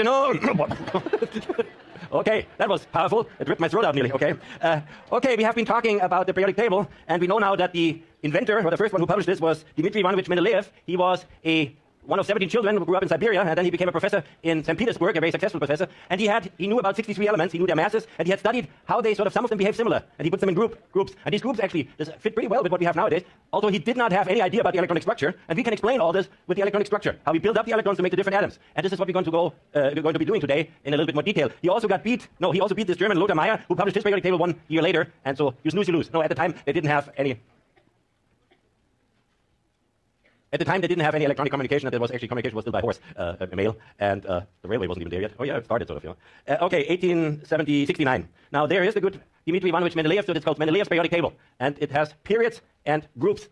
afternoon. Okay, that was powerful. It ripped my throat out nearly, okay? Okay, we have been talking about the periodic table, and we know now that the inventor, or the first one who published this, was Dmitry Ivanovich Mendeleev. He was one of 17 children who grew up in Siberia, and then he became a professor in St. Petersburg, a very successful professor, and he knew about 63 elements, he knew their masses, and he had studied how they some of them behave similar, and he put them in groups, and these groups actually fit pretty well with what we have nowadays, although he did not have any idea about the electronic structure, and we can explain all this with the electronic structure, how we build up the electrons to make the different atoms, and this is what we're going to be doing today in a little bit more detail. He also beat this German Lothar Meyer, who published his periodic table 1 year later, and so you snooze, you lose. No, at the time, they didn't have any electronic communication, and communication was still by horse, a mail, and the railway wasn't even there yet. Oh yeah, it started sort of, okay, 1869. Now there is the good Dmitry Ivanovich Mendeleev, so it's called Mendeleev's periodic table, and it has periods and groups.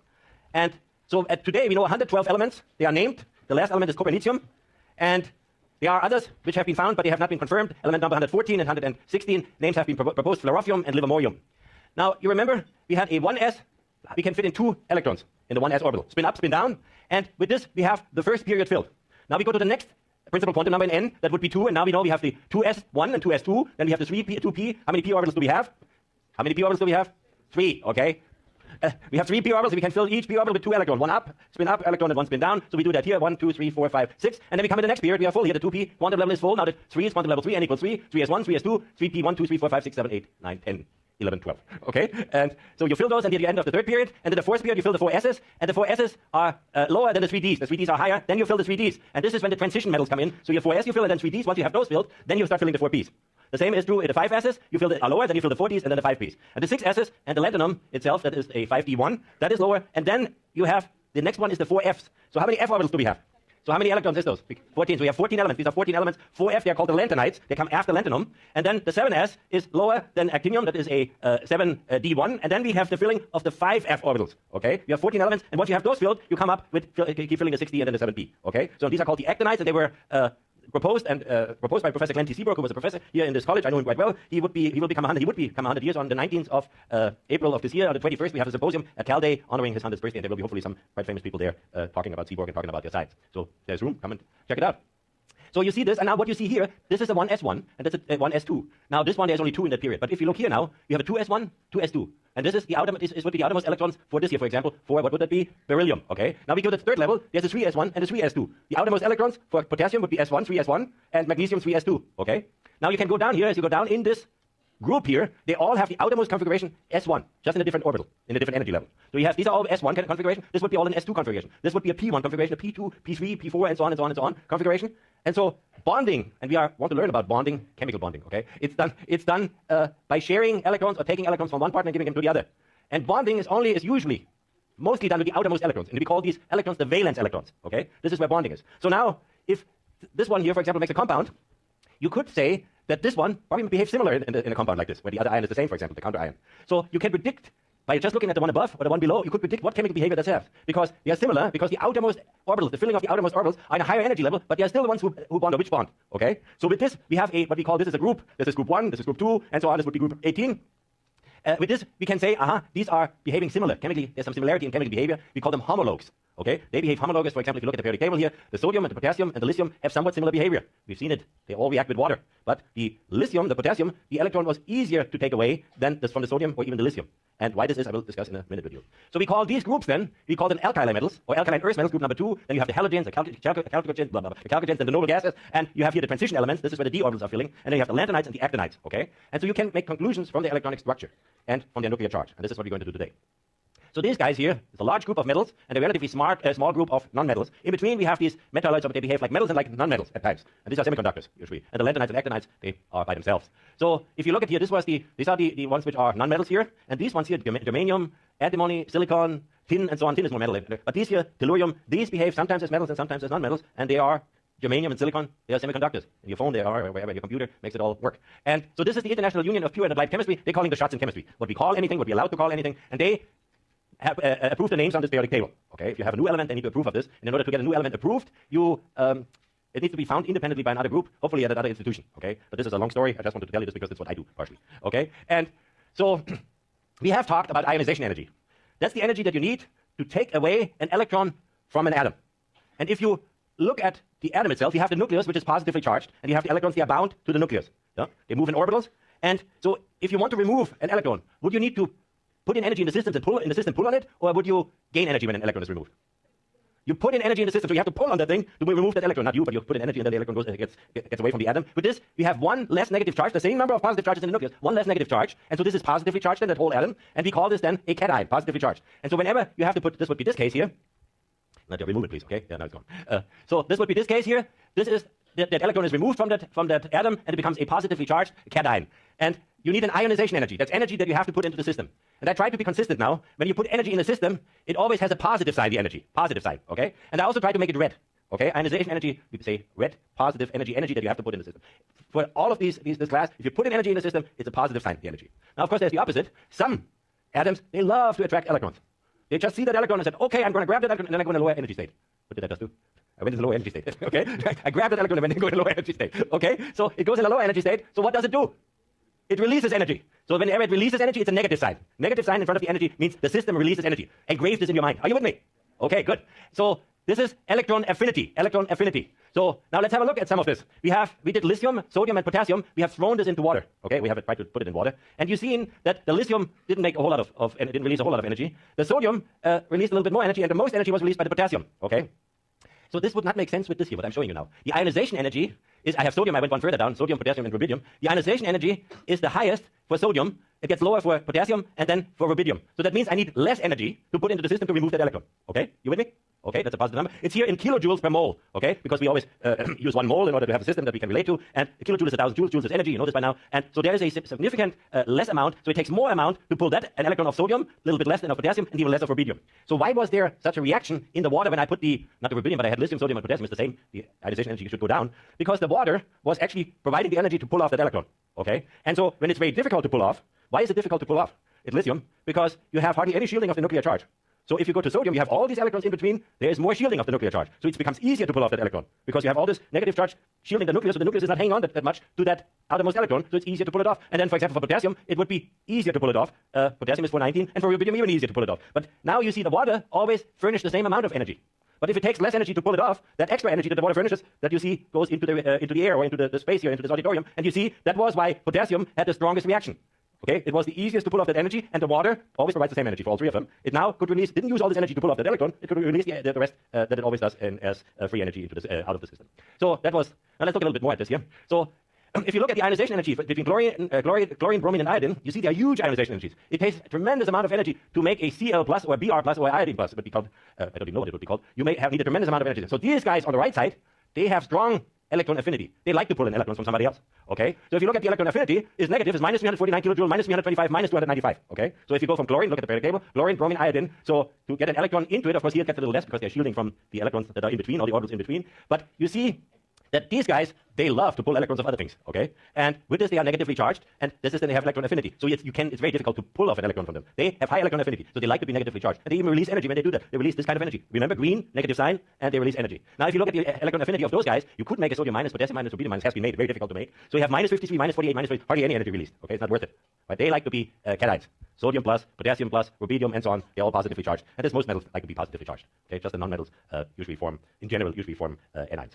And so today we know 112 elements. They are named. The last element is copernicium, and there are others which have been found, but they have not been confirmed. Element number 114 and 116 names have been proposed: flerophium and livermorium. Now you remember we had a 1s. We can fit in 2 electrons in the 1s orbital. Spin up, spin down. And with this, we have the first period filled. Now we go to the next principal quantum number in n. That would be 2. And now we know we have the 2s1 and 2s2. Then we have the 2p. How many p orbitals do we have? 3. Okay. We have 3 p orbitals. We can fill each p orbital with 2 electrons. 1 up, spin up, electron, and 1 spin down. So we do that here. 1, 2, 3, 4, 5, 6. And then we come in the next period. We are full here. The 2p quantum level is full. Now the 3 is quantum level 3. N equals 3. 3s1, 3s2, 3p1, 2, 3, 4, 5, 6, 7, 8, 9, 10. 11, 12, okay? And so you fill those until the end of the 3rd period, and in the 4th period you fill the 4 s's, and the 4 s's are lower than the 3ds. The 3ds are higher, then you fill the 3ds. And this is when the transition metals come in. So your 4s you fill, and then 3ds. Once you have those filled, then you start filling the 4p's. The same is true in the 5 s's. You fill are lower, then you fill the 4ds, and then the 5p's. And the 6 s's and the lanthanum itself, that is a 5d1, that is lower, and then you have, the next one is the 4f's. So how many f orbitals do we have? So how many electrons is those? 14. So we have 14 elements. These are 14 elements. 4f, they are called the lanthanides. They come after lanthanum. And then the 7s is lower than actinium. That is a 7d1. And then we have the filling of the 5f orbitals. Okay? We have 14 elements. And once you have those filled, you come up with keep filling the 6d and then the 7p. Okay? So these are called the actinides, and they were proposed by Professor Glenn T. Seabrook, who was a professor here in this college. I know him quite well. He will become 100 years on the 19th of April of this year. On the 21st, we have a symposium at Cal Day honoring his 100th birthday, and there will be hopefully some quite famous people there talking about Seabrook and talking about their science. So there's room. Come and check it out. So you see this, and now what you see here, this is a 1s1, and that's a 1s2. Now this one, there's only 2 in that period. But if you look here now, you have a 2s1, 2s2. And this is would be the outermost electrons for this here, for example, for what would that be? Beryllium, okay? Now we go to the 3rd level, there's a 3s1 and a 3s2. The outermost electrons for potassium would be s1, 3s1, and magnesium 3s2, okay? Now you can go down here, as you go down in this group here, they all have the outermost configuration S1, just in a different orbital, in a different energy level. So you have, these are all S1 kind of configuration. This would be all an S2 configuration. This would be a P1 configuration, a P2, P3, P4, and so on and so on and so on configuration. And so bonding, and we want to learn about bonding, chemical bonding, okay? It's done by sharing electrons or taking electrons from one partner and giving them to the other. And bonding is usually mostly done with the outermost electrons. And we call these electrons the valence electrons, okay? This is where bonding is. So now, if this one here, for example, makes a compound, you could say that this one probably behaves similar in a compound like this, where the other ion is the same, for example, the counter ion. So you can predict, by just looking at the one above or the one below, you could predict what chemical behavior that has. Because they are similar, because the outermost orbitals, the filling of the outermost orbitals are in a higher energy level, but they are still the ones who bond or which bond, okay? So with this, we have what we call this is a group. This is group 1, this is group 2, and so on. This would be group 18. With this, we can say, these are behaving similar. Chemically, there's some similarity in chemical behavior. We call them homologues. Okay? They behave homologous. For example, if you look at the periodic table here, the sodium and the potassium and the lithium have somewhat similar behavior. We've seen it. They all react with water. But the lithium, the potassium, the electron was easier to take away than this from the sodium or even the lithium. And why this is, I will discuss in a minute with you. So we call these groups then, we call them alkali metals, or alkaline earth metals, group number 2. Then you have the halogens, the chalcogens, blah, blah, blah, the chalcogens, and the noble gases. And you have here the transition elements. This is where the d orbitals are filling. And then you have the lanthanides and the actinides. Okay? And so you can make conclusions from the electronic structure and from their nuclear charge. And this is what we're going to do today. So these guys here is a large group of metals and a relatively small group of non-metals. In between, we have these metalloids, but they behave like metals and like non-metals at times. And these are semiconductors, usually. And the lanthanides and actinides, they are by themselves. So if you look at here, these are the ones which are non-metals here. And these ones here, germanium, antimony, silicon, tin, and so on. Tin is more metal. But these here, tellurium, these behave sometimes as metals and sometimes as non-metals. And they are germanium and silicon, they are semiconductors. In your phone, they are, or wherever your computer makes it all work. And so this is the International Union of Pure and Applied Chemistry. They're calling the shots in chemistry. What we call anything, what we're allowed to call anything. And they have approved the names on this periodic table. Okay, if you have a new element, they need to approve of this. And in order to get a new element approved, it needs to be found independently by another group, hopefully at another institution. Okay, but this is a long story. I just wanted to tell you this because it's what I do partially. Okay, and so we have talked about ionization energy. That's the energy that you need to take away an electron from an atom. And if you look at the atom itself, you have the nucleus, which is positively charged, and you have the electrons, they are bound to the nucleus. Yeah? They move in orbitals. And so if you want to remove an electron, would you need to put in energy in the system and pull on it, or would you gain energy when an electron is removed? You put in energy in the system, so you have to pull on that thing to remove that electron. Not you, but you put in energy and then the electron gets away from the atom. With this, we have one less negative charge, the same number of positive charges in the nucleus, one less negative charge. And so this is positively charged in that whole atom, and we call this then a cation, positively charged. And so whenever you have to put, this would be this case here. Let me remove it, please, okay? Yeah, now it's gone. So this would be this case here. This is, that electron is removed from that atom, and it becomes a positively charged cation. And you need an ionization energy. That's energy that you have to put into the system. And I try to be consistent now. When you put energy in the system, it always has a positive side, the energy. Positive side, okay? And I also try to make it red, okay? Ionization energy, we say red, positive energy that you have to put in the system. For all of this class, if you put in energy in the system, it's a positive sign, the energy. Now, of course, there's the opposite. Some atoms, they love to attract electrons. They just see that electron and said, okay, I'm going to grab that electron, and then I go in a lower energy state. What did that just do? I went into the lower energy state, okay? I grabbed that electron and then go in a lower energy state, okay? So it goes in a lower energy state, so what does it do? It releases energy. So whenever it releases energy, it's a negative sign. Negative sign in front of the energy means the system releases energy. Engrave this in your mind. Are you with me? Okay, good. So this is electron affinity. Electron affinity. So now let's have a look at some of this. We did lithium, sodium, and potassium. We have thrown this into water. Okay, we have tried to put it in water. And you've seen that the lithium didn't make a whole lot it didn't release a whole lot of energy. The sodium released a little bit more energy, and the most energy was released by the potassium. Okay. So this would not make sense with this here, what I'm showing you now. The ionization energy is, I have sodium, I went one further down, sodium, potassium, and rubidium. The ionization energy is the highest for sodium, it gets lower for potassium, and then for rubidium. So that means I need less energy to put into the system to remove that electron. Okay, you with me? Okay, that's a positive number. It's here in kilojoules per mole, okay? Because we always use 1 mole in order to have a system that we can relate to, and a kilojoule is 1,000 joules. Joules is energy, you know this by now. And so there is a significant less amount, so it takes more amount to pull an electron of sodium, a little bit less than of potassium, and even less of rubidium. So why was there such a reaction in the water when I put not the rubidium, but I had lithium, sodium, and potassium, it's the same, the ionization energy should go down, because the water was actually providing the energy to pull off that electron, okay? And so when it's very difficult to pull off, why is it difficult to pull off? It's lithium, because you have hardly any shielding of the nuclear charge. So if you go to sodium, you have all these electrons in between, there is more shielding of the nuclear charge. So it becomes easier to pull off that electron, because you have all this negative charge shielding the nucleus, so the nucleus is not hanging on that much to that outermost electron, so it's easier to pull it off. And then, for example, for potassium, it would be easier to pull it off. Potassium is 419, and for rubidium, even easier to pull it off. But now you see the water always furnish the same amount of energy. But if it takes less energy to pull it off, that extra energy that the water furnishes, that you see goes into the air or into the space here, into this auditorium, and you see that was why potassium had the strongest reaction. Okay, it was the easiest to pull off that energy, and the water always provides the same energy for all three of them. It now could release, didn't use all this energy to pull off that electron, it could release the rest that it always does as free energy into this, out of the system. So that was, now let's look a little bit more at this here. So if you look at the ionization energy between chlorine, bromine, and iodine, you see they are huge ionization energies. It takes a tremendous amount of energy to make a Cl plus or Br plus or iodine plus. It would be called, I don't even know what it would be called. You may need a tremendous amount of energy. So these guys on the right side, they have strong electron affinity. They like to pull in electrons from somebody else. Okay? So if you look at the electron affinity, is negative, is minus 349 kilojoule, minus 325, minus 295. Okay? So if you go from chlorine, look at the periodic table, chlorine, bromine, iodine. So to get an electron into it, of course, here it gets a little less because they're shielding from the electrons that are in between, all the orbitals in between. But you see that these guys, they love to pull electrons of other things, okay? And with this, they are negatively charged, and this is then they have electron affinity. So it's very difficult to pull off an electron from them. They have high electron affinity, so they like to be negatively charged. And they even release energy when they do that. They release this kind of energy. Remember, green, negative sign, and they release energy. Now, if you look at the electron affinity of those guys, you could make a sodium minus, potassium minus, rubidium minus, has been made, very difficult to make. So you have minus 53, minus 48, minus 40, hardly any energy released, okay? It's not worth it. But they like to be cations. Sodium plus, potassium plus, rubidium, and so on, they're all positively charged. And this most metals like to be positively charged. Okay, just the non-metals usually form anions.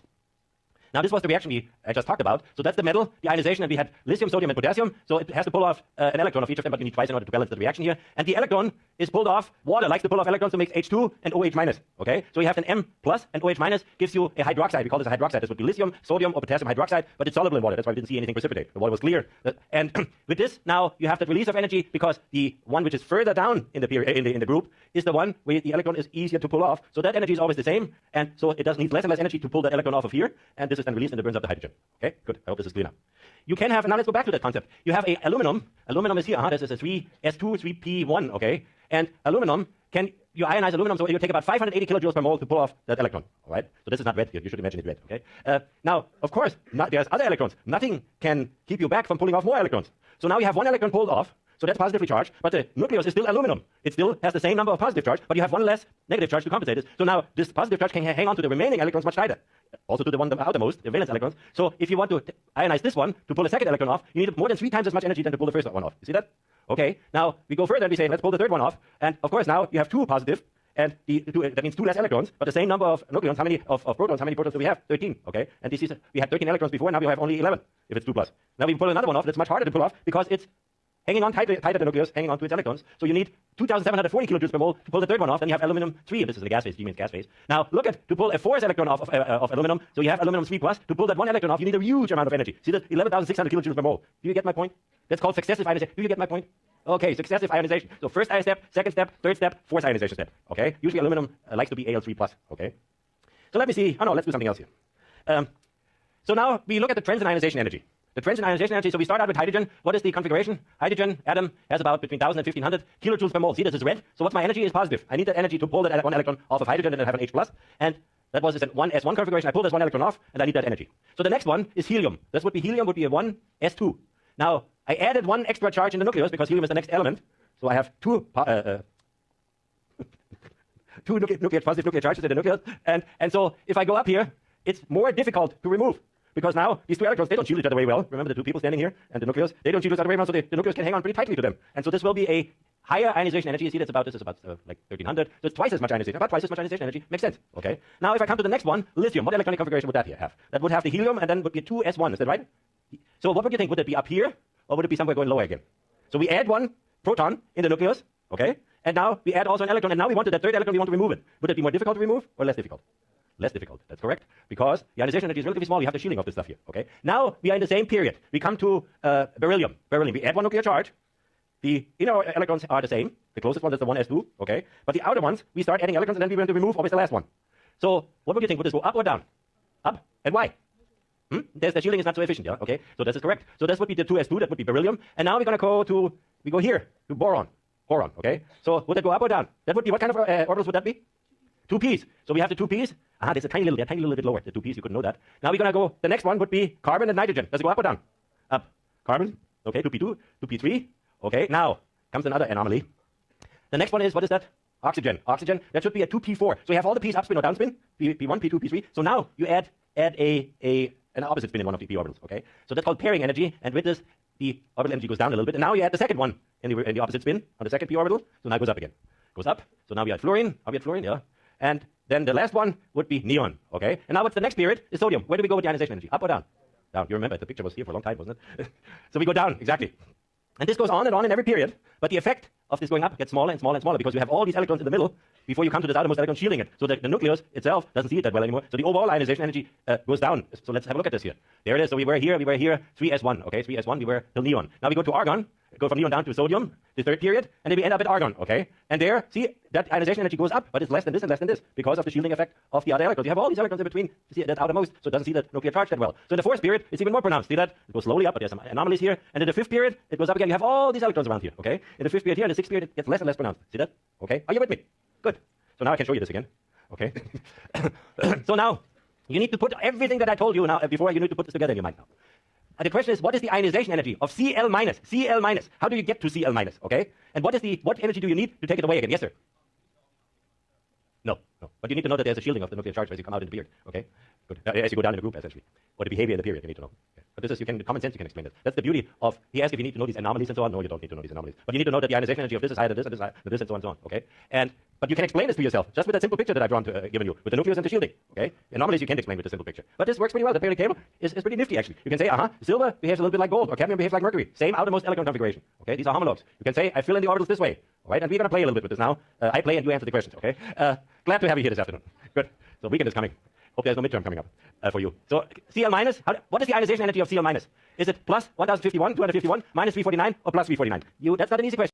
Now, this was the reaction I just talked about. So that's the metal, the ionization, and we had lithium, sodium, and potassium. So it has to pull off an electron of each of them, but you need twice in order to balance the reaction here. And the electron is pulled off. Water likes to pull off electrons to make H2 and OH minus. Okay? So you have an M plus and OH minus gives you a hydroxide. We call this a hydroxide. This would be lithium, sodium, or potassium hydroxide, but it's soluble in water. That's why we didn't see anything precipitate. The water was clear. And with this, now you have that release of energy because the one which is further down in the group is the one where the electron is easier to pull off. So that energy is always the same, and so it does need less and less energy to pull that electron off of here, and this is then released and it burns up the hydrogen. Okay, good. I hope this is clear now. You can have, now let's go back to that concept. You have a aluminum. Aluminum is here. This is a 3s2, 3p1, okay? And aluminum, you ionize aluminum, so you take about 580 kilojoules per mole to pull off that electron, all right? So this is not red here. You should imagine it red, okay? Now, of course, there's other electrons. Nothing can keep you back from pulling off more electrons. So now you have one electron pulled off, so that's positively charged, but the nucleus is still aluminum. It still has the same number of positive charge, but you have one less negative charge to compensate this. So now this positive charge can hang on to the remaining electrons much tighter. Also to the one outermost, the valence electrons. So if you want to ionize this one to pull a second electron off, you need more than 3 times as much energy than to pull the first one off. You see that? Okay, now we go further and we say, let's pull the third one off. And of course now you have 2 positive, and that means 2 less electrons, but the same number of nucleons. How many of protons? How many protons do we have? 13. Okay, and this is we had 13 electrons before. Now we have only 11. If it's 2 plus. Now we pull another one off. That's much harder to pull off because it's hanging on tighter to the nucleus, hanging on to its electrons. So you need 2,740 kilojoules per mole to pull the third one off. Then you have aluminum 3. This is the gas phase. G means gas phase. Now look at to pull a 4s electron off of aluminum. So you have aluminum 3 plus. To pull that 1 electron off, you need a huge amount of energy. See that 11,600 kilojoules per mole. Do you get my point? That's called successive ionization. Do you get my point? Okay, successive ionization. So first ion step, second step, third step, fourth ionization step. Okay. Usually aluminum likes to be Al3 plus. Okay. So let me see. Oh no, let's do something else here. So now we look at the trends in ionization energy. The trends in ionization energy, so we start out with hydrogen. What is the configuration? Hydrogen atom has about between 1,000 and 1,500 kilojoules per mole. See, this is red. So what's my energy? Is positive. I need that energy to pull that 1 electron off of hydrogen and then have an H+. And that was a 1s1 configuration. I pull this 1 electron off, and I need that energy. So the next one is helium. This would be helium would be a 1s2. Now, I added 1 extra charge in the nucleus because helium is the next element. So I have two positive nuclear charges in the nucleus. And so if I go up here, it's more difficult to remove. Because now these 2 electrons, they don't shield each other very well. Remember the 2 people standing here and the nucleus? They don't shield each other very well, so the nucleus can hang on pretty tightly to them. And so this will be a higher ionization energy. You see, this is about like 1,300. So it's twice as much ionization. About twice as much ionization energy. Makes sense. Okay. Now if I come to the next one, lithium. What electronic configuration would that here have? That would have the helium and then would be a 2s1. Is that right? So what would you think? Would it be up here or would it be somewhere going lower again? So we add 1 proton in the nucleus. Okay. And now we add also an electron. And now we want that third electron, we want to remove it. Would it be more difficult to remove or less difficult? Less difficult. That's correct. Because the ionization energy is relatively small. You have the shielding of this stuff here. Okay. Now we are in the same period. We come to beryllium. Beryllium. We add 1 nuclear charge. The inner electrons are the same. The closest one is the 1s2. Okay. But the outer ones, we start adding electrons, and then we want to remove always the last one. So what would you think? Would this go up or down? Up. And why? The shielding is not so efficient. Yeah. Okay. So this is correct. So this would be the 2s2. That would be beryllium. And now we're going to go here to boron. Boron. Okay. So would it go up or down? That would be what kind of orbitals would that be? 2 p's. So we have the 2 p's. There's a tiny little bit lower. The 2 p's, you couldn't know that. Now we're going to go, the next one would be carbon and nitrogen. Does it go up or down? Up. Carbon. Okay, 2p2, 2p3. Okay, now comes another anomaly. The next one is, what is that? Oxygen. Oxygen, that should be a 2p4. So you have all the p's upspin or downspin, p1, p2, p3. So now you add an opposite spin in one of the p orbitals. Okay, so that's called pairing energy. And with this, the orbital energy goes down a little bit. And now you add the second one in the opposite spin on the second p orbital. So now it goes up again. Goes up. So now we add fluorine. Are we at fluorine? Yeah. And then the last one would be neon, okay? And now what's the next period? Is sodium. Where do we go with the ionization energy? Up or down? Down. You remember, the picture was here for a long time, wasn't it? So we go down, exactly. And this goes on in every period, but the effect of this going up gets smaller and smaller and smaller because you have all these electrons in the middle before you come to this outermost electron shielding it. So the nucleus itself doesn't see it that well anymore. So the overall ionization energy goes down. So let's have a look at this here. There it is. So we were here, 3s1, okay? 3s1, we were till neon. Now we go to argon. Go from neon down to sodium, the third period, and then we end up at argon, okay? And there, see, that ionization energy goes up, but it's less than this and less than this because of the shielding effect of the other electrons. You have all these electrons in between, see, that outermost, so it doesn't see the nuclear charge that well. So in the 4th period, it's even more pronounced. See that? It goes slowly up, but there's some anomalies here. And in the 5th period, it goes up again. You have all these electrons around here, okay? In the 5th period here, in the 6th period, it gets less and less pronounced. See that? Okay? Are you with me? Good. So now I can show you this again, okay? So now, you need to put everything that I told you now, before you need to put this together in your mind now. And the question is, what is the ionization energy of Cl minus? Cl minus. How do you get to Cl minus? Okay. And what energy do you need to take it away again? Yes, sir. No. But you need to know that there's a shielding of the nuclear charge as you come out in the period. Okay. Good. As you go down in the group, essentially, or the behavior in the period, you need to know. Okay. But this is common sense. You can explain this. That's the beauty of. He asked if you need to know these anomalies and so on. No, you don't need to know these anomalies. But you need to know that the ionization energy of this is higher than this and this, and this and so on and so on. Okay. But you can explain this to yourself just with that simple picture that I've drawn given you with the nucleus and the shielding. Okay. Anomalies you can't explain with a simple picture. But this works pretty well. The periodic table is pretty nifty actually. You can say, silver behaves a little bit like gold, or cadmium behaves like mercury. Same outermost electron configuration. Okay. These are homologs. You can say, I fill in the orbitals this way. All right. And we're going to play a little bit with this now. I play and you answer the questions. Okay. Glad to have you here this afternoon. Good. So weekend is coming. Hope there's no midterm coming up for you. So Cl minus, what is the ionization energy of Cl minus? Is it plus 1051, 251, minus 349, or plus 349? That's not an easy question.